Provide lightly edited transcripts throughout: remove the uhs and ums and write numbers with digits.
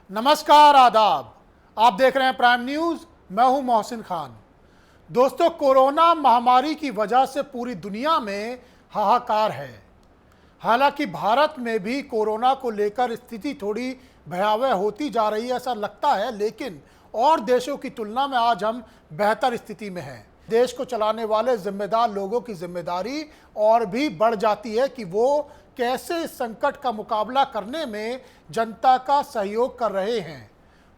नमस्कार, आदाब। आप देख रहे हैं प्राइम न्यूज। मैं हूं मोहसिन खान। दोस्तों, कोरोना महामारी की वजह से पूरी दुनिया में हाहाकार है। हालांकि भारत में भी कोरोना को लेकर स्थिति थोड़ी भयावह होती जा रही है ऐसा लगता है, लेकिन और देशों की तुलना में आज हम बेहतर स्थिति में हैं। देश को चलाने वाले जिम्मेदार लोगों की जिम्मेदारी और भी बढ़ जाती है कि वो कैसे इस संकट का मुकाबला करने में जनता का सहयोग कर रहे हैं।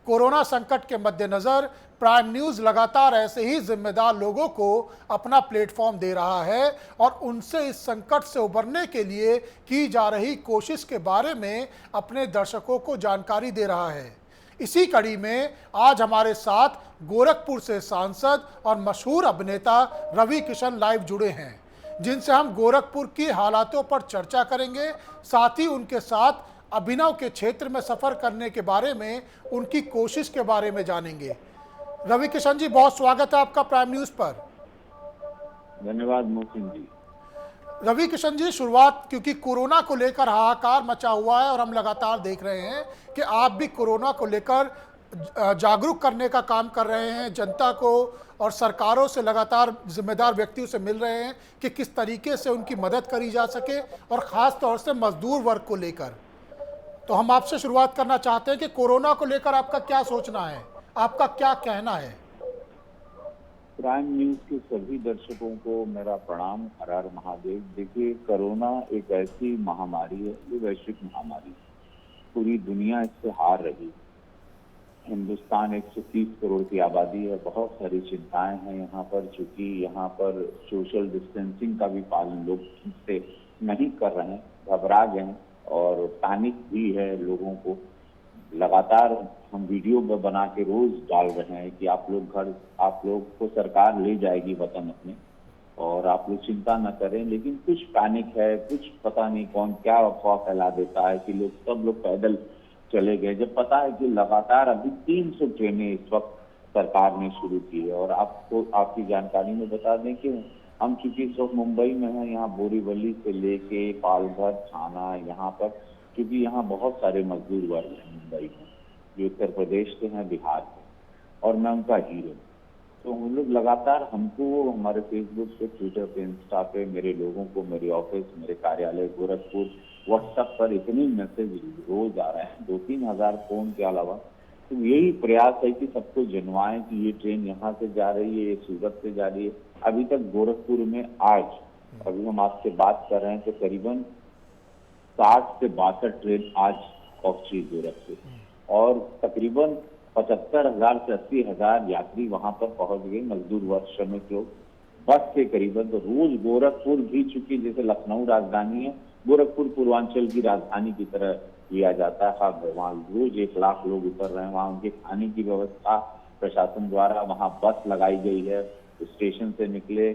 कोरोना संकट के मद्देनजर प्राइम न्यूज लगातार ऐसे ही जिम्मेदार लोगों को अपना प्लेटफॉर्म दे रहा है और उनसे इस संकट से उबरने के लिए की जा रही कोशिश के बारे में अपने दर्शकों को जानकारी दे रहा है। इसी कड़ी में आज हमारे साथ गोरखपुर से सांसद और मशहूर अभिनेता रवि किशन लाइव जुड़े हैं, जिनसे हम गोरखपुर की हालातों पर चर्चा करेंगे। साथ ही उनके साथ अभिनव के क्षेत्र में सफर करने के बारे में उनकी कोशिश के बारे में जानेंगे। रवि किशन जी, बहुत स्वागत है आपका प्राइम न्यूज पर। धन्यवाद मोहसिन जी। रवि किशन जी, शुरुआत क्योंकि कोरोना को लेकर हाहाकार मचा हुआ है और हम लगातार देख रहे हैं कि आप भी कोरोना को लेकर जागरूक करने का काम कर रहे हैं, जनता को और सरकारों से लगातार जिम्मेदार व्यक्तियों से मिल रहे हैं कि किस तरीके से उनकी मदद करी जा सके, और ख़ास तौर से मजदूर वर्ग को लेकर। तो हम आपसे शुरुआत करना चाहते हैं कि कोरोना को लेकर आपका क्या सोचना है, आपका क्या कहना है। प्राइम न्यूज के सभी दर्शकों को मेरा प्रणाम, हर हर महादेव। देखिए, कोरोना एक ऐसी महामारी है, ये वैश्विक महामारी है। पूरी दुनिया इससे हार रही। हिंदुस्तान 130 करोड़ की आबादी है, बहुत सारी चिंताएं हैं यहाँ पर, चूंकि यहाँ पर सोशल डिस्टेंसिंग का भी पालन लोग ठीक से नहीं कर रहे हैं, घबरा गए हैं और पैनिक भी है लोगों को। लगातार हम वीडियो बना के रोज डाल रहे हैं कि आप लोग को सरकार ले जाएगी वतन अपने, और आप लोग चिंता न करें। लेकिन कुछ पैनिक है, कुछ पता नहीं कौन क्या अफवाह फैला देता है कि सब लोग पैदल चले गए, जब पता है कि लगातार अभी 300 ट्रेनें इस वक्त सरकार ने शुरू की है। और आपको आपकी जानकारी में बता दें कि हम चूंकि इस वक्त मुंबई में हैं, यहाँ बोरीवली से लेके पालघर, थाना, यहाँ पर क्योंकि यहाँ बहुत सारे मजदूर वर्ग हैं मुंबई में, जो उत्तर प्रदेश के हैं, बिहार के, और मैं उनका हीरो। तो हम लोग लगातार, हमको हमारे फेसबुक पे, ट्विटर पे, इंस्टा पे मेरे लोगों को, मेरे ऑफिस, मेरे कार्यालय गोरखपुर, व्हाट्सएप पर इतने मैसेज रोज आ रहे हैं, 2-3 हजार फोन के अलावा। तो यही प्रयास है कि सबको जनवाएं कि ये ट्रेन यहाँ से जा रही है, ये सूरत से जा रही है। अभी तक गोरखपुर में आज, अभी हम आपसे बात कर रहे हैं, तो करीबन 60 से 62 ट्रेन आज पहुंची गोरखपुर, और तकरीबन 75,000 से 80,000 यात्री वहां पर पहुंच गए, मजदूर वर्ग, श्रमिक लोग बस से करीबन। तो रोज गोरखपुर भी, चूंकि जैसे लखनऊ राजधानी है, गोरखपुर पूर्वांचल की राजधानी की तरह लिया जाता है। वहाँ रोज 1 लाख लोग उतर रहे हैं। वहाँ उनके खाने की व्यवस्था प्रशासन द्वारा, वहाँ बस लगाई गई है। स्टेशन से निकले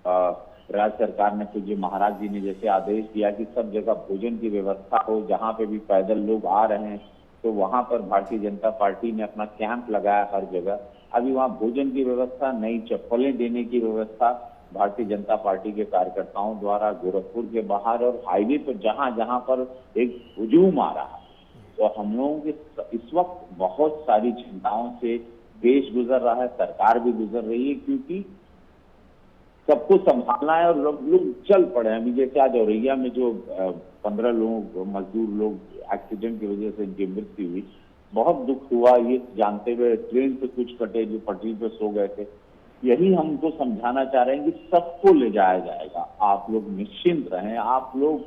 राज्य सरकार ने, पूज्य महाराज जी ने जैसे आदेश दिया कि सब जगह भोजन की व्यवस्था हो, जहाँ पे भी पैदल लोग आ रहे हैं तो वहां पर भारतीय जनता पार्टी ने अपना कैंप लगाया हर जगह। अभी वहां भोजन की व्यवस्था, नई चप्पलें देने की व्यवस्था भारतीय जनता पार्टी के कार्यकर्ताओं द्वारा गोरखपुर के बाहर और हाईवे पर जहां जहां पर एक हुजूम आ रहा है। तो हम लोगों के इस वक्त बहुत सारी चिंताओं से देश गुजर रहा है, सरकार भी गुजर रही है, क्योंकि सबको संभालना है और लोग चल पड़े हैं। अभी जैसे आज औरैया में जो 15 लोग, मजदूर लोग, एक्सीडेंट की वजह से इनकी मृत्यु हुई, बहुत दुख हुआ ये जानते हुए। ट्रेन से कुछ कटे जो पटरी पर सो गए थे। यही हमको समझाना चाह रहे हैं कि सबको ले जाया जाएगा, आप लोग निश्चिंत रहें। आप लोग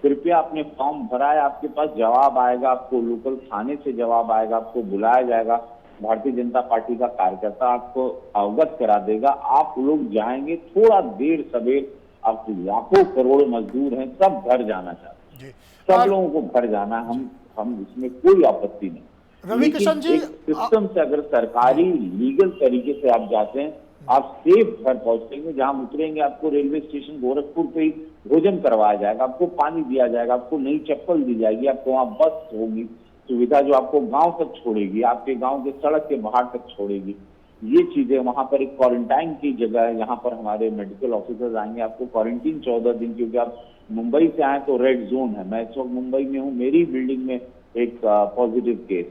कृपया अपने फॉर्म भराए, आपके पास जवाब आएगा, आपको लोकल थाने से जवाब आएगा, आपको बुलाया जाएगा, भारतीय जनता पार्टी का कार्यकर्ता आपको अवगत करा देगा। आप लोग जाएंगे, थोड़ा देर सवेर, आप लाखों करोड़ मजदूर हैं, सब घर जाना चाहते हैं, सब लोगों को घर जाना। हम इसमें कोई आपत्ति नहीं। रवि किशन जी, एक सिस्टम से अगर सरकारी लीगल तरीके से आप जाते हैं, आप सेफ घर पहुंचेंगे। जहां उतरेंगे आपको रेलवे स्टेशन गोरखपुर पे ही भोजन करवाया जाएगा, आपको पानी दिया जाएगा, आपको नई चप्पल दी जाएगी, आपको वहां बस होगी सुविधा जो आपको गांव तक छोड़ेगी, आपके गांव के सड़क के बाहर तक छोड़ेगी। ये चीजें वहां पर एक क्वारंटाइन की जगह है, यहाँ पर हमारे मेडिकल ऑफिसर्स आएंगे, आपको क्वारंटीन 14 दिन, क्योंकि आप मुंबई से आए तो रेड जोन है। मैं इस वक्त मुंबई में हूँ, मेरी बिल्डिंग में एक पॉजिटिव केस,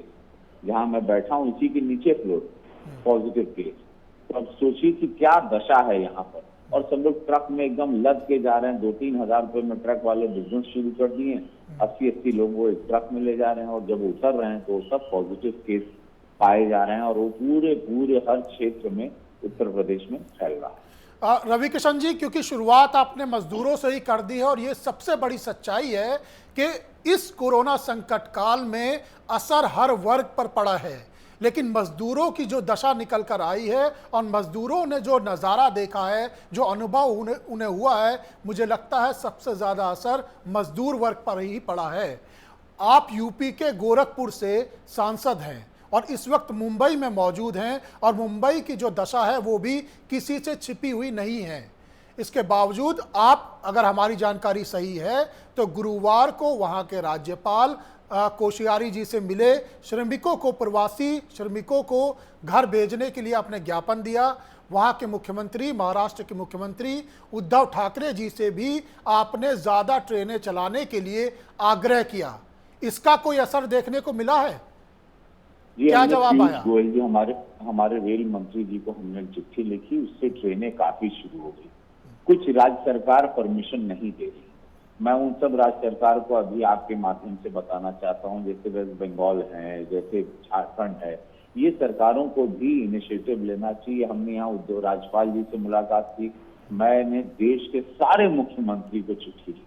जहां मैं बैठा हूं इसी के नीचे फ्लोर पॉजिटिव केस। तो अब सोचिए कि क्या दशा है यहाँ पर। और सब लोग ट्रक में एकदम लद के जा रहे हैं, 2-3 हजार रुपए में ट्रक वाले बिजनेस शुरू कर दिए, 80-80 लोगों को एक ट्रक में ले जा रहे हैं, और जब उतर रहे हैं तो सब पॉजिटिव केस पाए जा रहे हैं, और वो पूरे पूरे हर क्षेत्र में उत्तर प्रदेश में फैल रहा है। रवि किशन जी, क्योंकि शुरुआत आपने मजदूरों से ही कर दी है और ये सबसे बड़ी सच्चाई है कि इस कोरोना संकट काल में असर हर वर्ग पर पड़ा है, लेकिन मजदूरों की जो दशा निकल कर आई है और मजदूरों ने जो नज़ारा देखा है, जो अनुभव उन्हें हुआ है, मुझे लगता है सबसे ज़्यादा असर मजदूर वर्ग पर ही पड़ा है। आप यूपी के गोरखपुर से सांसद हैं और इस वक्त मुंबई में मौजूद हैं, और मुंबई की जो दशा है वो भी किसी से छिपी हुई नहीं है। इसके बावजूद आप, अगर हमारी जानकारी सही है, तो गुरुवार को वहाँ के राज्यपाल कोश्यारी जी से मिले, श्रमिकों को, प्रवासी श्रमिकों को घर भेजने के लिए आपने ज्ञापन दिया। वहाँ के मुख्यमंत्री, महाराष्ट्र के मुख्यमंत्री उद्धव ठाकरे जी से भी आपने ज़्यादा ट्रेनें चलाने के लिए आग्रह किया। इसका कोई असर देखने को मिला है? क्या जवाब आया? गोयल जी, हमारे रेल मंत्री जी को हमने चिट्ठी लिखी, उससे ट्रेनें काफी शुरू हो गई। कुछ राज्य सरकार परमिशन नहीं दे रही। मैं उन सब राज्य सरकार को अभी आपके माध्यम से बताना चाहता हूं, जैसे वेस्ट बंगाल है, जैसे झारखंड है, ये सरकारों को भी इनिशिएटिव लेना चाहिए। हमने यहाँ उद्धव राज्यपाल जी से मुलाकात की, मैंने देश के सारे मुख्यमंत्री को चिट्ठी लिखी,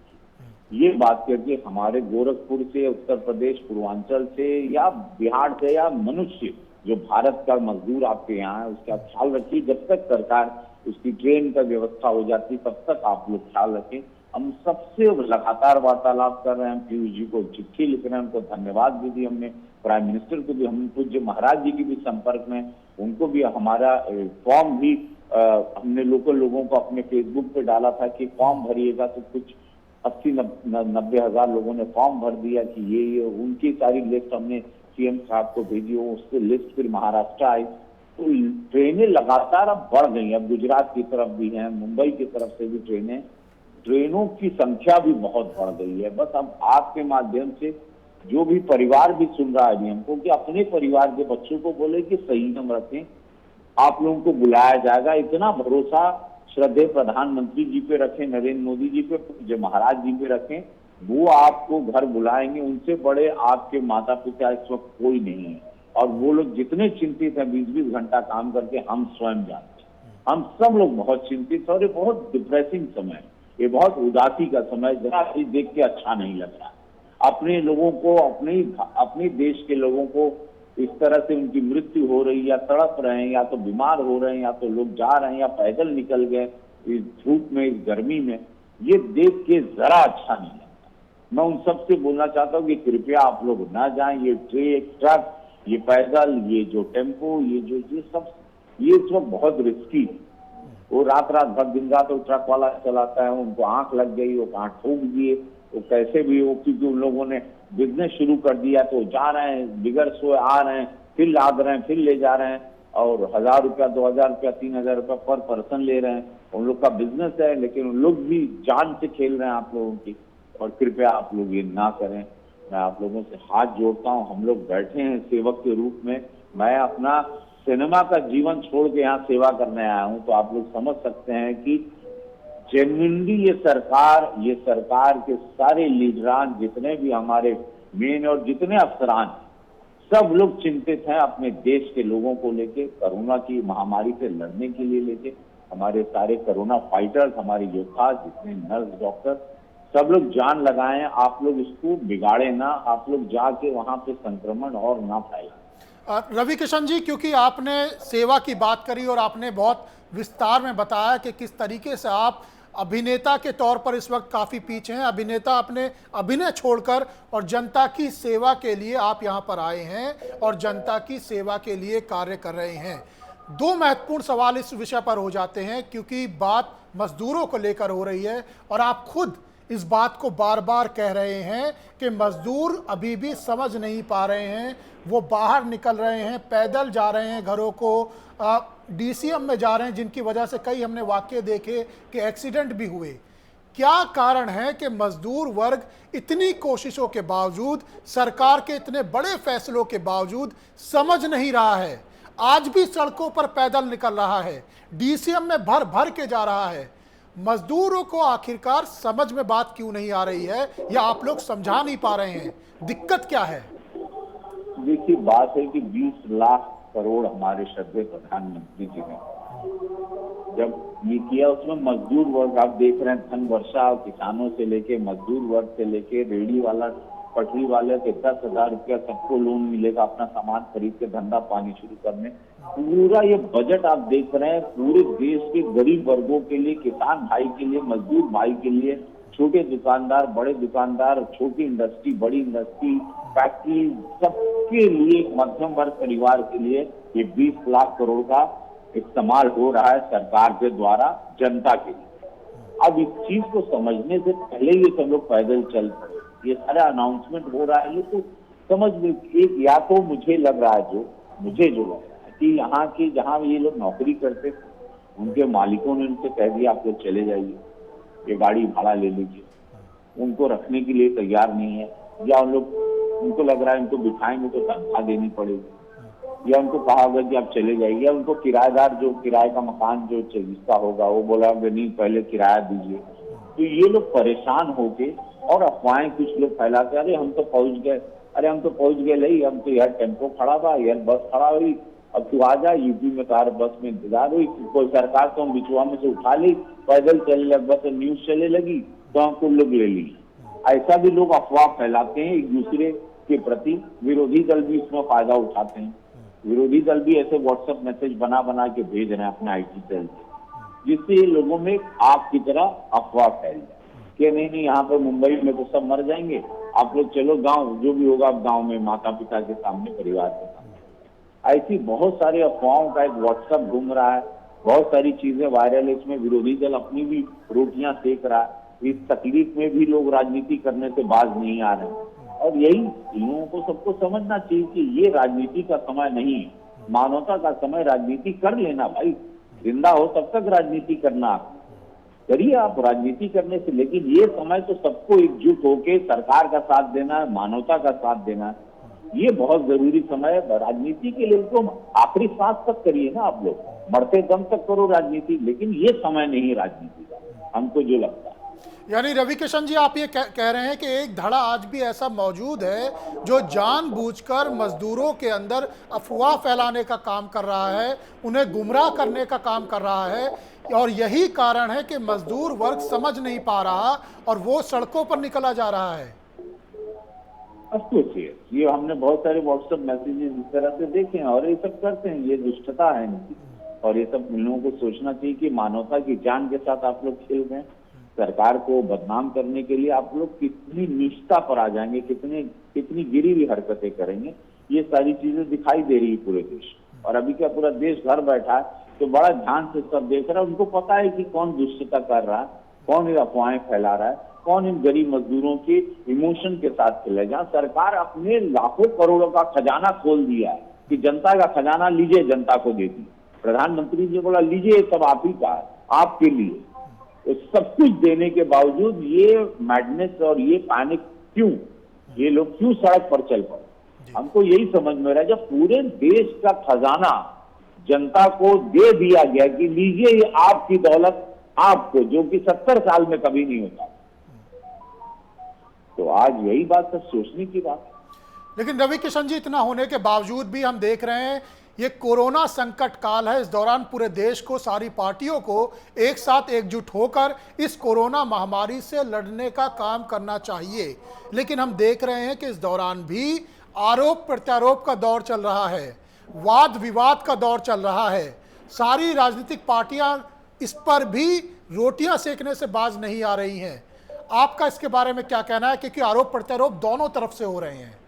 ये बात करके हमारे गोरखपुर से, उत्तर प्रदेश, पूर्वांचल से या बिहार से या मनुष्य जो भारत का मजदूर आपके यहाँ है उसका ख्याल रखिए। जब तक सरकार उसकी ट्रेन का व्यवस्था हो जाती तब तक आप लोग ख्याल रखें। हम सबसे लगातार वार्तालाप कर रहे हैं, पीयूष जी को चिट्ठी लिख रहे हैं, उनको धन्यवाद भी दी हमने, प्राइम मिनिस्टर को भी, हम पूज्य महाराज जी के भी संपर्क में, उनको भी हमारा फॉर्म भी हमने लोकल लोगों को अपने फेसबुक पे डाला था कि फॉर्म भरिएगा, तो कुछ 80-90 हजार लोगों ने फॉर्म भर दिया कि ये उनकी सारी लिस्ट हमने सीएम साहब को भेजी, उससे लिस्ट फिर महाराष्ट्र आई। तो ट्रेनें लगातार अब बढ़ गई, अब गुजरात की तरफ भी हैं, मुंबई की तरफ से भी ट्रेनों की संख्या भी बहुत बढ़ गई है। बस अब आपके माध्यम से जो भी परिवार भी सुन रहा है अभी हमको, कि अपने परिवार के बच्चों को बोले कि संयम रखें, आप लोगों को बुलाया जाएगा। इतना भरोसा श्रद्धेय प्रधानमंत्री जी पे रखें, नरेंद्र मोदी जी पे, जो महाराज जी पे रखें, वो आपको घर बुलाएंगे। उनसे बड़े आपके माता पिता इस वक्त कोई नहीं है, और वो लोग जितने चिंतित हैं 20-20 घंटा काम करके, हम स्वयं जानते हैं। हम सब लोग बहुत चिंतित, और ये बहुत डिप्रेसिंग समय है, ये बहुत उदासी का समय, जरा भी देख के अच्छा नहीं लग रहा। अपने लोगों को, अपने देश के लोगों को इस तरह से उनकी मृत्यु हो रही, या तड़प रहे हैं, या तो बीमार हो रहे हैं, या तो लोग जा रहे हैं, या पैदल निकल गए इस धूप में, इस गर्मी में, ये देख के जरा अच्छा नहीं लगता। मैं उन सबसे बोलना चाहता हूँ कि कृपया आप लोग ना जाएं। ये ट्रक, ये पैदल, ये जो टेम्पो, ये सब ये इस वक्त बहुत रिस्की है। वो रात भर दिन रात वो ट्रक वाला चलाता है, उनको आंख लग गई, वो कहाँ ठोक दिए, वो कैसे भी हो, क्योंकि उन लोगों ने बिजनेस शुरू कर दिया, तो जा रहे हैं बिगड़ सोए, आ रहे हैं, फिर लाद रहे हैं, फिर ले जा रहे हैं, और 1000 रुपया, 2000 रुपया, 3000 रुपया पर पर्सन ले रहे हैं। उन लोग का बिजनेस है, लेकिन उन लोग भी जान से खेल रहे हैं आप लोगों की, और कृपया आप लोग ये ना करें। मैं आप लोगों से हाथ जोड़ता हूँ, हम लोग बैठे हैं सेवक के रूप में। मैं अपना सिनेमा का जीवन छोड़ के यहाँ सेवा करने आया हूँ, तो आप लोग समझ सकते हैं कि जेन्युइनली ये सरकार के सारे लीडरान, जितने भी हमारे मेन और जितने अफसरान, सब लोग चिंतित हैं अपने देश के लोगों को लेके, कोरोना की महामारी से लड़ने के लिए लेके। हमारे सारे कोरोना फाइटर्स, हमारे योद्धा, जितने नर्स, डॉक्टर, सब लोग जान लगाएं। आप लोग इसको बिगाड़े ना, आप लोग जाके वहां पे संक्रमण और ना फैलाएं। रवि किशन जी, क्योंकि आपने सेवा की बात करी और आपने बहुत विस्तार में बताया कि किस तरीके से आप अभिनेता के तौर पर इस वक्त काफ़ी पीछे हैं, अभिनेता अपने अभिनय छोड़कर, और जनता की सेवा के लिए आप यहाँ पर आए हैं और जनता की सेवा के लिए कार्य कर रहे हैं। दो महत्वपूर्ण सवाल इस विषय पर हो जाते हैं, क्योंकि बात मजदूरों को लेकर हो रही है और आप खुद इस बात को बार बार कह रहे हैं कि मजदूर अभी भी समझ नहीं पा रहे हैं, वो बाहर निकल रहे हैं, पैदल जा रहे हैं घरों को, डीसीएम में जा रहे हैं, जिनकी वजह से कई हमने वाकये देखे कि एक्सीडेंट भी हुए। क्या कारण है कि मजदूर वर्ग इतनी कोशिशों के बावजूद, सरकार के इतने बड़े फैसलों के बावजूद समझ नहीं रहा है? आज भी सड़कों पर पैदल निकल रहा है, डीसीएम में भर भर के जा रहा है। मजदूरों को आखिरकार समझ में बात क्यों नहीं आ रही है, या आप लोग समझा नहीं पा रहे हैं? दिक्कत क्या है? देखिए, बात है कि 20 लाख करोड़ हमारे श्रद्धेय प्रधानमंत्री जी ने जब ये किया, उसमें मजदूर वर्ग आप देख रहे हैं, धन वर्षा, किसानों से लेके मजदूर वर्ग से लेके रेहड़ी वाला, पटरी वाले के 10,000 रुपया सबको लोन मिलेगा अपना सामान खरीद के धंधा पानी शुरू करने। पूरा ये बजट आप देख रहे हैं पूरे देश के गरीब वर्गों के लिए, किसान भाई के लिए, मजदूर भाई के लिए, छोटे दुकानदार, बड़े दुकानदार, छोटी इंडस्ट्री, बड़ी इंडस्ट्री, फैक्ट्री, सबके लिए, मध्यम वर्ग परिवार के लिए ये 20 लाख करोड़ का इस्तेमाल हो रहा है सरकार के द्वारा जनता के लिए। अब इस चीज को समझने से पहले ये सब लोग पैदल चल पड़े, ये सारा अनाउंसमेंट हो रहा है, ये तो समझ में एक, या तो मुझे लग रहा है, मुझे जो लग रहा है कि यहाँ की जहाँ ये लोग नौकरी करते थे उनके मालिकों ने उनसे कह दिया आप लोग चले जाइए, ये गाड़ी भाड़ा ले लीजिए, उनको रखने के लिए तैयार नहीं है, या उनको लग रहा है इनको बिठाएंगे तो तनख्वाह देनी पड़ेगी, या उनको कहा होगा कि आप चले जाइए, या उनको किराएदार जो किराए का मकान जो जिसका होगा वो बोला नहीं पहले किराया दीजिए। तो ये लोग परेशान होके और अफवाहें कुछ लोग फैलाते, अरे हम तो पहुंच गए, अरे हम तो पहुंच गए नहीं, हम तो यार टेम्पो खड़ा था, यार बस खड़ा हुई, अब तू आ जा, यूपी में तार बस में इंतजार हुई, कोई सरकार तो हम बिचुआ में से उठा ली, पैदल चलने लग, बस न्यूज चलने लगी तो हमको लोग ले ली। ऐसा भी लोग अफवाह फैलाते हैं एक दूसरे के प्रति। विरोधी दल भी इसमें फायदा उठाते हैं, विरोधी दल भी ऐसे व्हाट्सएप मैसेज बना बना के भेज रहे हैं अपने IT सेल से, जिससे लोगों में आग की तरह अफवाह फैल जाए कि नहीं यहाँ पर मुंबई में तो सब मर जाएंगे, आप लोग चलो गांव, जो भी होगा आप गांव में माता पिता के सामने, परिवार के सामने। ऐसी बहुत सारी अफवाहों का एक व्हाट्सएप घूम रहा है, बहुत सारी चीजें वायरल है, इसमें विरोधी दल अपनी भी रोटियां सेक रहा है। इस तकलीफ में भी लोग राजनीति करने से बाज नहीं आ रहे हैं, और यही लोगों को सबको समझना चाहिए कि ये राजनीति का समय नहीं है, मानवता का समय। राजनीति कर लेना भाई, जिंदा हो तब तक राजनीति करना करिए आप राजनीति करने से, लेकिन ये समय तो सबको एकजुट होके सरकार का साथ देना है, मानवता का साथ देना है, ये बहुत जरूरी समय है। राजनीति के लिए तो आखिरी सांस तक करिए ना आप लोग, मरते दम तक करो राजनीति, लेकिन ये समय नहीं राजनीति का, हमको जो लगता है। यानी रविकिशन जी, आप ये कह रहे हैं कि एक धड़ा आज भी ऐसा मौजूद है जो जानबूझकर मजदूरों के अंदर अफवाह फैलाने का काम कर रहा है, उन्हें गुमराह करने का काम कर रहा है, और यही कारण है कि मजदूर वर्ग समझ नहीं पा रहा और वो सड़कों पर निकला जा रहा है। ये हमने बहुत सारे व्हाट्सएप मैसेजेस इस तरह से देखे हैं, और ये सब करते हैं, ये दुष्टता है इनकी, और ये सब लोगों को सोचना चाहिए कि मानवता की जान के साथ आप लोग खेल रहे हैं। सरकार को बदनाम करने के लिए आप लोग कितनी निष्ठा पर आ जाएंगे, कितनी गिरी हुई हरकतें करेंगे, ये सारी चीजें दिखाई दे रही है पूरे देश। और अभी क्या पूरा देश घर बैठा है तो बड़ा ध्यान से सब देख रहा है, उनको पता है कि कौन दुष्टता कर रहा है, कौन ये अफवाहें फैला रहा है, कौन इन गरीब मजदूरों के इमोशन के साथ खेला। जहाँ सरकार अपने लाखों करोड़ों का खजाना खोल दिया है कि जनता का खजाना लीजिए, जनता को दे दी, प्रधानमंत्री जी बोला लीजिए सब आप ही का है, आपके लिए, तो सब कुछ देने के बावजूद ये मैडनेस और ये पैनिक क्यों, ये लोग क्यों सड़क पर चल पड़े? हमको यही समझ में रहा है, जब पूरे देश का खजाना जनता को दे दिया गया कि लीजिए ये आपकी दौलत, आपको, जो कि 70 साल में कभी नहीं होता, तो आज यही बात सब सोचने की बात है। लेकिन रविकिशन जी, इतना होने के बावजूद भी हम देख रहे हैं ये कोरोना संकट काल है। इस दौरान पूरे देश को, सारी पार्टियों को एक साथ एकजुट होकर इस कोरोना महामारी से लड़ने का काम करना चाहिए। लेकिन हम देख रहे हैं कि इस दौरान भी आरोप प्रत्यारोप का दौर चल रहा है, वाद विवाद का दौर चल रहा है। सारी राजनीतिक पार्टियां इस पर भी रोटियां सेकने से बाज नहीं आ रही हैं। आपका इसके बारे में क्या कहना है, क्योंकि आरोप प्रत्यारोप दोनों तरफ से हो रहे हैं?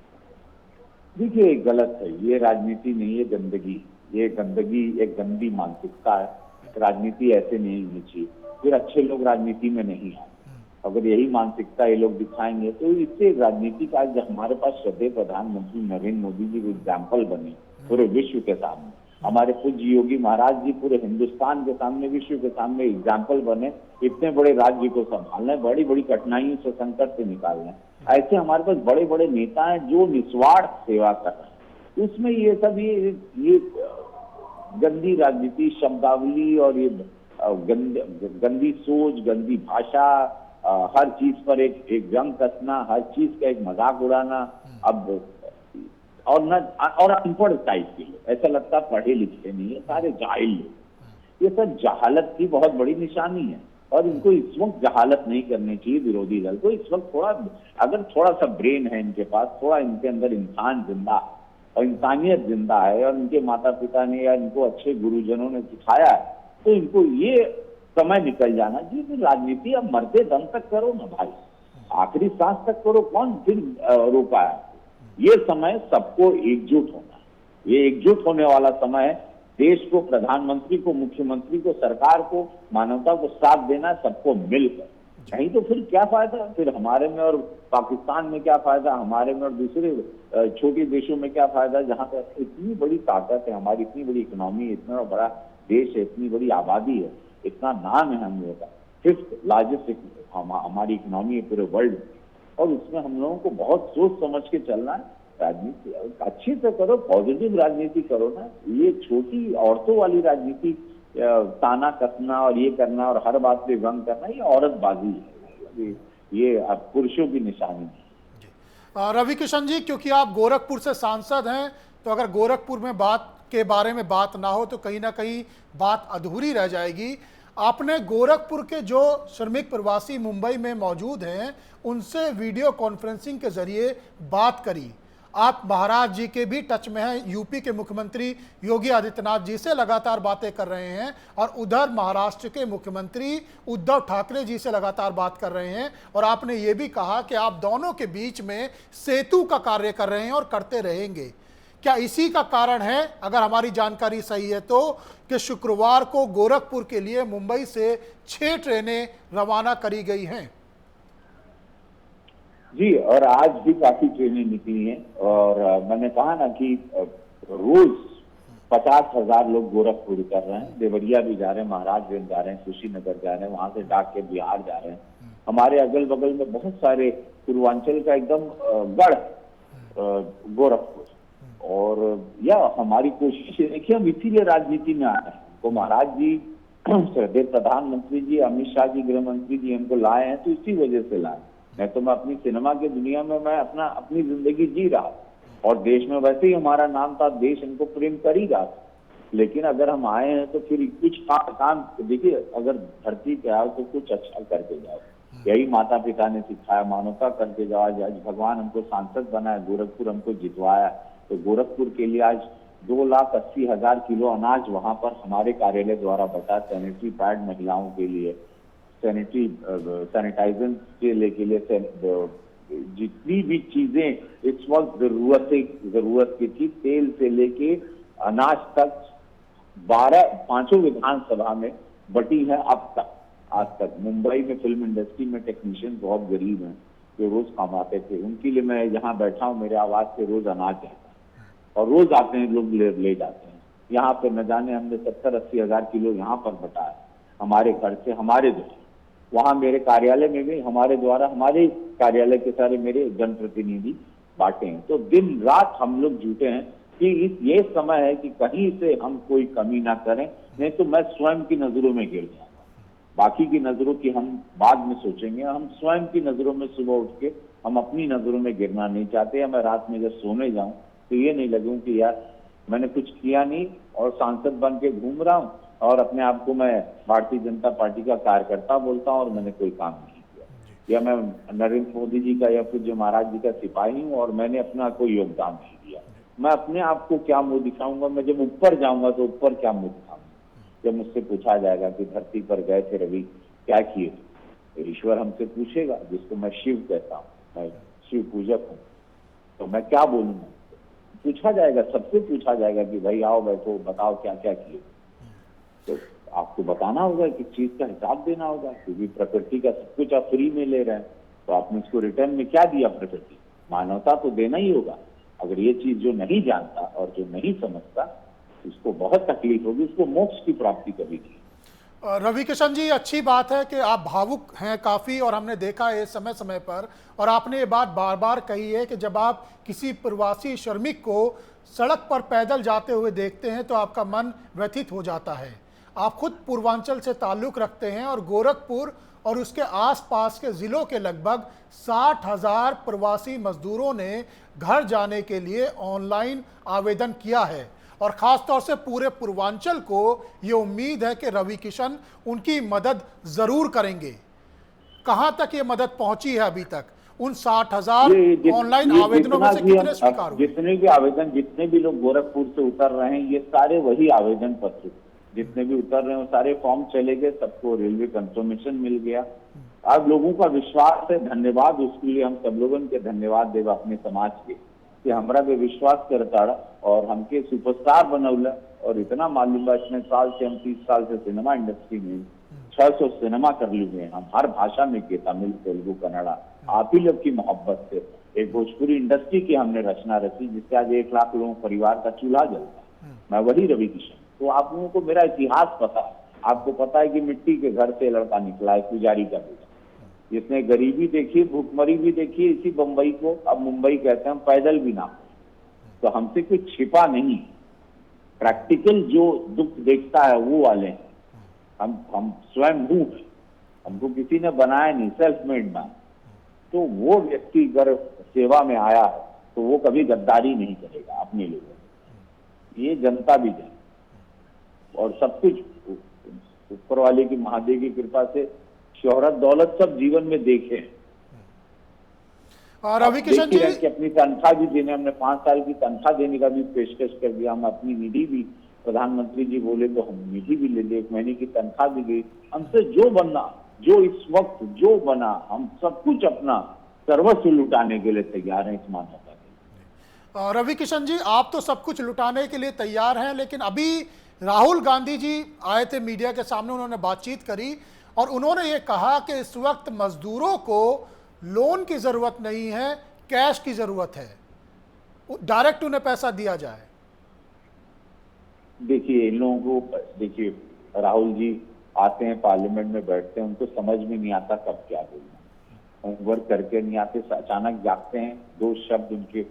देखिए, गलत है, ये राजनीति नहीं है, गंदगी, ये गंदगी एक गंदी मानसिकता है। राजनीति ऐसे नहीं होनी चाहिए, फिर अच्छे लोग राजनीति में नहीं है। अगर यही मानसिकता ये लोग दिखाएंगे तो इससे राजनीति का, आज हमारे पास श्रद्धेय प्रधानमंत्री नरेंद्र मोदी जी एग्जाम्पल बने पूरे विश्व के सामने, हमारे पूज्य योगी महाराज जी पूरे हिंदुस्तान के सामने, विश्व के सामने एग्जाम्पल बने। इतने बड़े राज्य को संभालना है, बड़ी बड़ी कठिनाइयों से, संकट से निकालना है। ऐसे हमारे पास बड़े बड़े नेता हैं जो निस्वार्थ सेवा कर रहे हैं। उसमें ये सब ये गंदी राजनीति, शब्दावली और ये गंदी सोच, गंदी भाषा, हर चीज पर एक जंग कसना, हर चीज का एक मजाक उड़ाना, अब और अनपढ़ टाइप के लोग, ऐसा लगता है पढ़े लिखे नहीं है, सारे जाहिल लोग। ये सब जहालत की बहुत बड़ी निशानी है और इनको इस वक्त जहालत नहीं करनी चाहिए विरोधी दल को। इस वक्त अगर थोड़ा सा ब्रेन है इनके पास, थोड़ा इनके अंदर इंसान जिंदा और इंसानियत जिंदा है और इनके माता पिता ने या इनको अच्छे गुरुजनों ने सिखाया है, तो इनको ये समय निकल जाना चाहिए। राजनीति अब मरते दम तक करो ना भाई, आखिरी सांस तक करो, कौन फिर रोका है? ये समय सबको एकजुट होना, ये एकजुट होने वाला समय है। देश को, प्रधानमंत्री को, मुख्यमंत्री को, सरकार को, मानवता को साथ देना, सबको मिलकर। नहीं तो फिर क्या फायदा? फिर हमारे में और पाकिस्तान में क्या फायदा, हमारे में और दूसरे छोटे देशों में क्या फायदा, जहां पर इतनी बड़ी ताकत है हमारी, इतनी बड़ी इकोनॉमी, इतना बड़ा देश है, इतनी बड़ी आबादी है, इतना नाम है हम लोगों का, 5th लार्जेस्ट हमारी इकोनॉमी है पूरे वर्ल्ड में। और उसमें हम लोगों को बहुत सोच समझ के चलना है। राजनीति अच्छी से करो, पॉजिटिव राजनीति करो ना। ये छोटी औरतों वाली राजनीति, ताना कसना और ये करना और हर बात पे व्यंग करना, ये औरतबाजी है, ये अब पुरुषों की निशानी है। रवि किशन जी, क्योंकि आप गोरखपुर से सांसद हैं, तो अगर गोरखपुर में बात के बारे में बात ना हो तो कहीं ना कहीं बात अधूरी रह जाएगी। आपने गोरखपुर के जो श्रमिक प्रवासी मुंबई में मौजूद हैं उनसे वीडियो कॉन्फ्रेंसिंग के जरिए बात करी। आप महाराज जी के भी टच में हैं, यूपी के मुख्यमंत्री योगी आदित्यनाथ जी से लगातार बातें कर रहे हैं और उधर महाराष्ट्र के मुख्यमंत्री उद्धव ठाकरे जी से लगातार बात कर रहे हैं। और आपने ये भी कहा कि आप दोनों के बीच में सेतु का कार्य कर रहे हैं और करते रहेंगे। क्या इसी का कारण है, अगर हमारी जानकारी सही है तो, कि शुक्रवार को गोरखपुर के लिए मुंबई से 6 ट्रेनें रवाना करी गई हैं? जी, और आज भी काफी ट्रेनें निकली हैं। और मैंने कहा ना कि रोज 50,000 लोग गोरखपुर कर रहे हैं। देवरिया भी जा रहे हैं, महाराजगंज जा रहे हैं, कुशीनगर जा रहे हैं, वहां से डाक के बिहार जा रहे हैं। हमारे अगल बगल में बहुत सारे, पूर्वांचल का एकदम गढ़ गोरखपुर। और या हमारी कोशिश है, देखिए हम इसीलिए राजनीति में आ रहे हैं। तो महाराज जी, श्रद्धेय प्रधानमंत्री जी, अमित शाह जी गृह मंत्री जी हमको लाए हैं, तो इसी वजह से लाए। नहीं तो मैं अपनी सिनेमा की दुनिया में मैं अपनी जिंदगी जी रहा और देश में वैसे ही हमारा नाम था, देश हमको प्रेम कर ही रहा था। लेकिन अगर हम आए हैं तो फिर कुछ काम देखिए, अगर धरती पे आओ तो कुछ अच्छा करके जाओ। यही माता पिता ने सिखाया, मानवता करके जाओ। आज भगवान हमको सांसद बनाया, गोरखपुर हमको जितवाया, तो गोरखपुर के लिए आज 2,80,000 किलो अनाज वहां पर हमारे कार्यालय द्वारा बटा। सैनिटरी पैड महिलाओं के लिए, सैनिटाइजर के लिए जितनी भी चीजें इस वक्त जरूरत की थी, तेल से लेके अनाज तक 5 विधानसभा में बटी है अब तक। आज तक मुंबई में फिल्म इंडस्ट्री में टेक्नीशियन बहुत गरीब हैं जो रोज कमाते थे, उनके लिए मैं यहाँ बैठा हूँ, मेरे आवाज से रोज अनाज जाता है और रोज आते हैं लोग, ले जाते हैं। यहाँ पे न जाने हमने 70-80,000 किलो यहाँ पर बटा है हमारे घर से, हमारे द्वारा। वहां मेरे कार्यालय में भी हमारे द्वारा, हमारे कार्यालय के सारे मेरे जनप्रतिनिधि बांटे हैं। तो दिन रात हम लोग जुटे हैं कि ये समय है कि कहीं से हम कोई कमी ना करें, नहीं तो मैं स्वयं की नजरों में गिर जाऊंगा। बाकी की नजरों की हम बाद में सोचेंगे, हम स्वयं की नजरों में सुबह उठ के हम अपनी नजरों में गिरना नहीं चाहते। या मैं रात में जब सोने जाऊं तो ये नहीं लगूं कि यार मैंने कुछ किया नहीं और सांसद बन के घूम रहा हूं और अपने आप को मैं भारतीय जनता पार्टी का कार्यकर्ता बोलता हूं और मैंने कोई काम नहीं किया, या मैं नरेंद्र मोदी जी का या पूज्य महाराज जी का सिपाही हूं और मैंने अपना कोई योगदान नहीं दिया। मैं अपने आप को क्या मुंह दिखाऊंगा? मैं जब ऊपर जाऊंगा तो ऊपर क्या मुंह दिखाऊंगा? जब मुझसे पूछा जाएगा कि धरती पर गए थे रवि, क्या किए, तो ईश्वर हमसे पूछेगा, जिसको मैं शिव कहता हूँ, मैं शिव पूजक हूँ, तो मैं क्या बोलूंगा? पूछा जाएगा, सबसे पूछा जाएगा कि भाई आओ बैठो, बताओ क्या क्या किए। तो आपको बताना होगा, कि चीज का हिसाब देना होगा, क्योंकि प्रकृति का सब कुछ आप फ्री में ले रहे हैं, तो आपने इसको रिटर्न में क्या दिया? प्रकृति, मानवता तो देना ही होगा। अगर ये चीज जो नहीं जानता और जो नहीं समझता, उसको बहुत तकलीफ होगी, उसको मोक्ष की प्राप्ति कभी नहीं। रवि किशन जी, अच्छी बात है कि आप भावुक हैं काफ़ी, और हमने देखा है समय समय पर, और आपने ये बात बार बार कही है कि जब आप किसी प्रवासी श्रमिक को सड़क पर पैदल जाते हुए देखते हैं तो आपका मन व्यथित हो जाता है। आप खुद पूर्वांचल से ताल्लुक़ रखते हैं और गोरखपुर और उसके आसपास के ज़िलों के लगभग 60,000 प्रवासी मजदूरों ने घर जाने के लिए ऑनलाइन आवेदन किया है, और ख़ास तौर से पूरे पूर्वांचल को ये उम्मीद है कि रवि किशन उनकी मदद ज़रूर करेंगे। कहाँ तक ये मदद पहुंची है अभी तक? उन 60,000 ऑनलाइन आवेदनों में से कितने स्वीकार हुए? जितने भी आवेदन, जितने भी लोग गोरखपुर से उतर रहे हैं, ये सारे वही आवेदन पत्र, जितने भी उतर रहे हैं सारे फॉर्म चले गए, सबको रेलवे कंफर्मेशन मिल गया। अब लोगों का विश्वास है, धन्यवाद उसके लिए हम सब लोगों के धन्यवाद देव अपने समाज के, कि हमरा पे विश्वास करता और हमके सुपरस्टार बनौला। और इतना मालूम है, इतने साल से हम 30 साल से सिनेमा इंडस्ट्री में 600 सिनेमा कर लिए हम, हर भाषा में किए, तमिल, तेलुगु, कन्नड़ा। आप ही लोग की मोहब्बत से एक भोजपुरी इंडस्ट्री की हमने रचना रची, जिससे आज 1 लाख लोगों परिवार का चूल्हा जलता है। मैं वही रवि किशन। तो आप लोगों को मेरा इतिहास पता है, आपको पता है कि मिट्टी के घर से लड़का निकला है, पुजारी का बेटा, जिसने गरीबी देखी, भूखमरी भी देखी, इसी बंबई को अब मुंबई कहते हैं, पैदल भी ना। तो हमसे कुछ छिपा नहीं, प्रैक्टिकल जो दुख देखता है वो वाले हैं हम स्वयं हूँ, हमको किसी ने बनाया नहीं, सेल्फ मेड मैन। तो वो व्यक्ति अगर सेवा में आया है तो वो कभी गद्दारी नहीं करेगा अपने लोगों। ये जनता भी जाने, और सब कुछ ऊपर वाले की, महादेव की कृपा से शोहरत दौलत सब जीवन में देखे। रवि किशन जी, कि अपनी तनख्वाह भी देने, हमने 5 साल की तनख्वाह देने का भी पेशकश कर दिया। हम अपनी निधि भी, प्रधानमंत्री जी बोले तो हम निधि भी ले लिए, 1 महीने की तनख्वाह भी गई। हमसे जो बनना, जो इस वक्त जो बना, हम सब कुछ अपना सर्वस्व लुटाने के लिए तैयार हैं इस मानवता के। रवि किशन जी, आप तो सब कुछ लुटाने के लिए तैयार हैं, लेकिन अभी राहुल गांधी जी आए थे मीडिया के सामने, उन्होंने बातचीत करी और उन्होंने ये कहा कि इस वक्त मजदूरों को लोन की ज़रूरत नहीं है, कैश की ज़रूरत है, डायरेक्ट उन्हें पैसा दिया जाए। देखिए, इन लोगों को, देखिए राहुल जी आते हैं पार्लियामेंट में बैठते हैं, उनको समझ में नहीं आता कब क्या बोलना, होमवर्क करके नहीं आते, अचानक जागते हैं, 2 शब्द उनके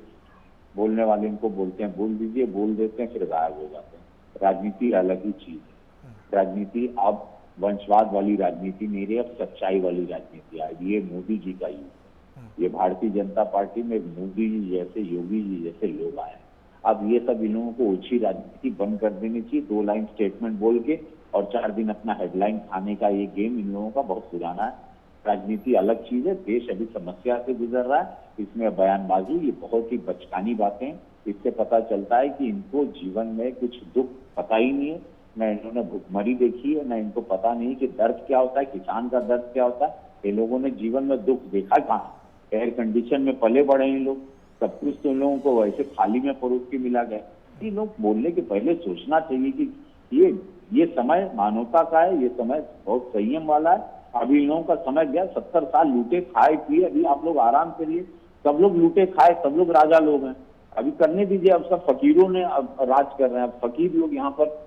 बोलने वाले इनको बोलते हैं बोल दीजिए, बोल देते हैं, फिर गायब हो जाते हैं। राजनीति अलग ही चीज है। राजनीति अब वंशवाद वाली राजनीति नहीं रही, अब सच्चाई वाली राजनीति आई। ये मोदी जी का युग, ये भारतीय जनता पार्टी में मोदी जी जैसे, योगी जी जैसे लोग आए। अब ये सब इन लोगों को ओछी राजनीति बंद कर देनी चाहिए। 2 लाइन स्टेटमेंट बोल के और 4 दिन अपना हेडलाइन खाने का ये गेम इन लोगों का बहुत पुराना है। राजनीति अलग चीज है, देश अभी समस्या से गुजर रहा है, इसमें बयानबाजी, ये बहुत ही बचकानी बातें। इससे पता चलता है कि इनको जीवन में कुछ दुख पता ही नहीं है, न इन्होंने भुखमरी देखी है, न इनको पता नहीं कि दर्द क्या होता है, किसान का दर्द क्या होता है। ये लोगों ने जीवन में दुख देखा कहाँ? एयर कंडीशन में पले बढ़े हैं लोग, सब कुछ तो लोगों को वैसे थाली में परोस के मिला गया। ये लोग बोलने के पहले सोचना चाहिए कि ये समय मानवता का है, ये समय बहुत संयम वाला है। अभी इन लोगों का समय गया, 70 साल लूटे खाए पिए, अभी आप लोग आराम करिए। सब लोग लूटे खाए, सब लोग राजा लोग हैं, अभी करने दीजिए। अब सब फकीरों ने अब राज कर रहे हैं, अब फकीर लोग यहाँ पर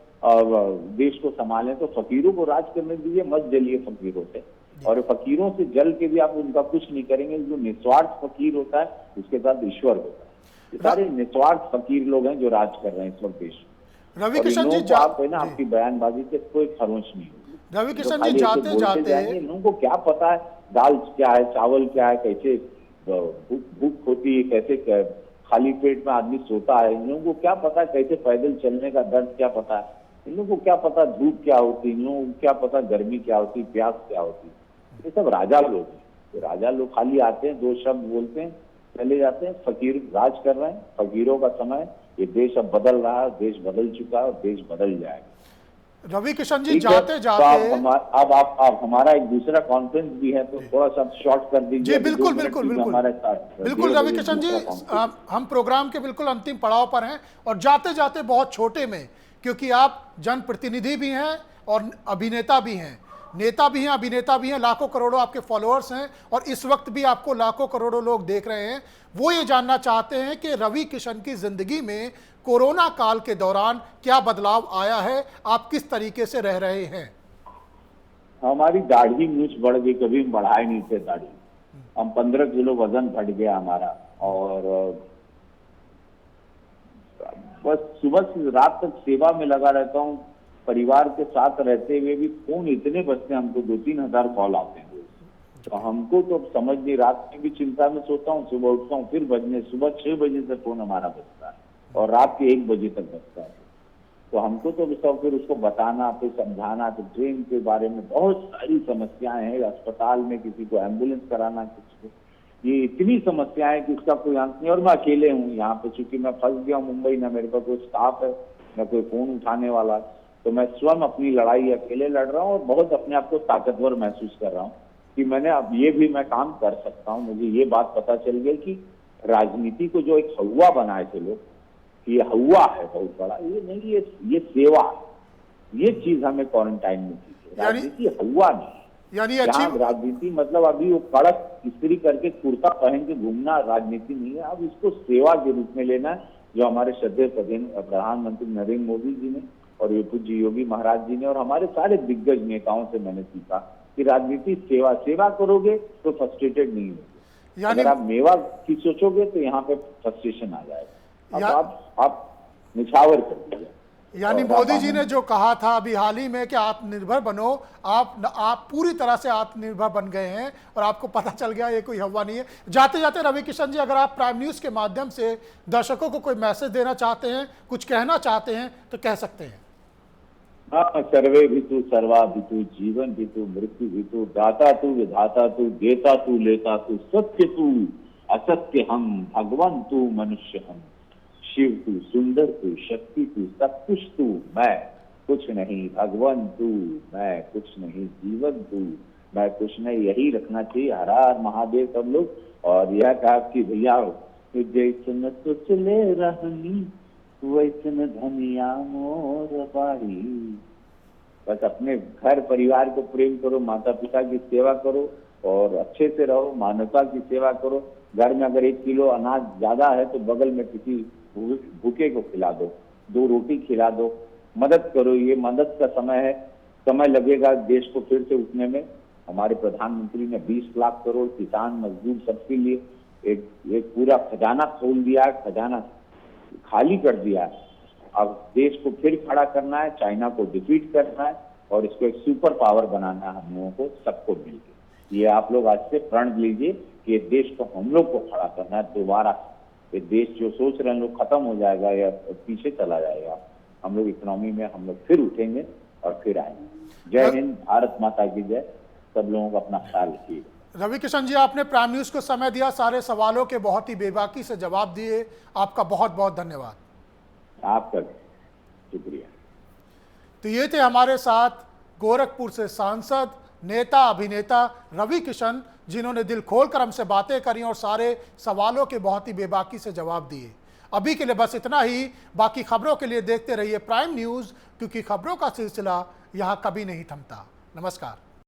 देश को संभाले, तो फकीरों को राज करने दीजिए, मत जलिए फकीरों से। और फकीरों से जल के भी आप उनका कुछ नहीं करेंगे। जो निस्वार्थ फकीर होता है उसके साथ ईश्वर होता है। ये सारे निस्वार्थ फकीर लोग हैं जो राज कर रहे हैं इस वक्त देश में। रवि किशन जी, आप है ना, आपकी बयानबाजी से कोई खरोंच नहीं होगी। रवि किशन जी, जाते जाते लोगों को क्या पता है दाल क्या है, चावल क्या है, कैसे भूख होती है, कैसे खाली पेट में आदमी सोता है। इन लोगों को क्या पता है कैसे पैदल चलने का दर्द क्या पता है। इन लोगों को क्या पता धूप क्या होती, इन लोगों को क्या पता गर्मी क्या होती, प्यास क्या होती। ये सब राजा लोग हैं। तो राजा लोग खाली आते हैं, 2 शब्द बोलते हैं, चले जाते हैं। फकीर राज कर रहे हैं, फकीरों का समय। ये देश अब बदल रहा है, देश बदल चुका है और देश बदल जाएगा। रवि किशन जी, जाते जाते अब आप हमारा एक दूसरा कॉन्फ्रेंस भी है, तो थोड़ा सा शॉर्ट कर दीजिए। जी बिल्कुल बिल्कुल बिल्कुल बिल्कुल रवि किशन जी, हम प्रोग्राम के बिल्कुल अंतिम पड़ाव पर हैं, और जाते जाते बहुत छोटे में, क्योंकि आप जनप्रतिनिधि भी हैं और अभिनेता भी हैं, नेता भी हैं, अभिनेता भी हैं, लाखों करोड़ों आपके फॉलोअर्स हैं, और इस वक्त भी आपको लाखों करोड़ों लोग देख रहे हैं। वो ये जानना चाहते हैं कि रवि किशन की जिंदगी में कोरोना काल के दौरान क्या बदलाव आया है, आप किस तरीके से रह रहे हैं? हमारी दाढ़ी मूछ बढ़ गई, कभी हम बढ़ाए नहीं थे दाढ़ी। हम 15 किलो वजन घट गया हमारा। और बस सुबह से रात तक सेवा में लगा रहता हूँ। परिवार के साथ रहते हुए भी फोन इतने बजते हैं, हमको 2-3 हजार कॉल आते हैं। तो हमको तो समझ नहीं, रात में भी चिंता में सोता हूँ, सुबह उठता हूँ फिर बजने, सुबह 6 बजे से फोन हमारा बजता है और रात के 1 बजे तक बजता है। तो हमको तो सब फिर उसको बताना, फिर समझाना, तो ट्रेन के बारे में बहुत सारी समस्याएं हैं, अस्पताल में किसी को एम्बुलेंस कराना, किसी को, ये इतनी समस्याएं कि इसका कोई अंत नहीं। और मैं अकेले हूँ यहाँ पे, चूंकि मैं फंस गया हूँ मुंबई, ना मेरे पास कोई स्टाफ है, ना कोई फोन उठाने वाला, तो मैं स्वयं अपनी लड़ाई अकेले लड़ रहा हूँ और बहुत अपने आप को ताकतवर महसूस कर रहा हूँ कि मैंने अब ये भी मैं काम कर सकता हूँ। मुझे ये बात पता चल गई कि राजनीति को जो एक हवा बनाए थे लोग, ये हवा है बहुत बड़ा, ये नहीं, ये सेवा, ये चीज हमें क्वारंटाइन में की। राजनीति हवा नहीं, यानी राजनीति मतलब अभी वो कड़क इस्त्री करके कुर्ता पहन के घूमना राजनीति नहीं है। अब इसको सेवा के रूप में लेना है, जो हमारे श्रद्धेय प्रधानमंत्री नरेंद्र मोदी जी ने और ये पूज्य योगी महाराज जी ने और हमारे सारे दिग्गज नेताओं से मैंने सीखा कि राजनीति सेवा करोगे तो फ्रस्ट्रेटेड नहीं होगे। अगर आप मेवा की सोचोगे तो यहाँ पे फ्रस्ट्रेशन आ जाएगा। अब आप निछावर कर दीजिए। यानी मोदी जी ने जो कहा था अभी हाल ही में कि आत्मनिर्भर बनो, आप पूरी तरह से आत्मनिर्भर बन गए हैं और आपको पता चल गया ये कोई हवा नहीं है। जाते जाते रवि किशन जी, अगर आप प्राइम न्यूज के माध्यम से दर्शकों को कोई मैसेज देना चाहते हैं, कुछ कहना चाहते हैं, तो कह सकते हैं। हाँ, सर्वे भी तू, सर्वा भी तू, जीवन भी तू, मृत्यु भी तू, दाता तू, विधाता तू, देता तू, लेता तू, सत्य तू, असत्य हम, भगवान तू, मनुष्य हम, शिव तू, सुंदर तू, शक्ति तू, सब कुछ तू, मैं कुछ नहीं, भगवान तू, मैं कुछ नहीं, जीवन तू, मैं कुछ नहीं, यही रखना चाहिए। हर हर महादेव सब लोग। और यह कहा कि भैया जैसन सोच ले रहनी वैसन धनिया मोर बाड़ी। बस अपने घर परिवार को प्रेम करो, माता पिता की सेवा करो और अच्छे से रहो, मानवता की सेवा करो। घर में अगर 1 किलो अनाज ज्यादा है तो बगल में किसी भूखे को खिला दो, 2 रोटी खिला दो, मदद करो। ये मदद का समय है, समय लगेगा देश को फिर से उठने में। हमारे प्रधानमंत्री ने 20 लाख करोड़ किसान मजदूर सबके लिए एक पूरा खजाना खोल दिया, खजाना खाली कर दिया। अब देश को फिर खड़ा करना है, चाइना को डिफीट करना है और इसको एक सुपर पावर बनाना है हम लोगों को, सबको मिलकर। ये आप लोग आज से प्रण लीजिए कि ये देश को हम लोग को खड़ा करना है दोबारा। ये देश जो सोच रहे हैं लोग खत्म हो जाएगा या पीछे चला जाएगा, हम लोग इकोनॉमी में हम लोग फिर उठेंगे और फिर आएंगे। जय हिंद, भारत माता की जय। सब लोगों को अपना ख्याल रखिएगा। रवि किशन जी, आपने प्राइम न्यूज को समय दिया, सारे सवालों के बहुत ही बेबाकी से जवाब दिए, आपका बहुत बहुत धन्यवाद। आपका शुक्रिया। तो ये थे हमारे साथ गोरखपुर से सांसद, नेता, अभिनेता रवि किशन, जिन्होंने दिल खोलकर हमसे बातें करी और सारे सवालों के बहुत ही बेबाकी से जवाब दिए। अभी के लिए बस इतना ही। बाकी खबरों के लिए देखते रहिए प्राइम न्यूज, क्योंकि खबरों का सिलसिला यहाँ कभी नहीं थमता। नमस्कार।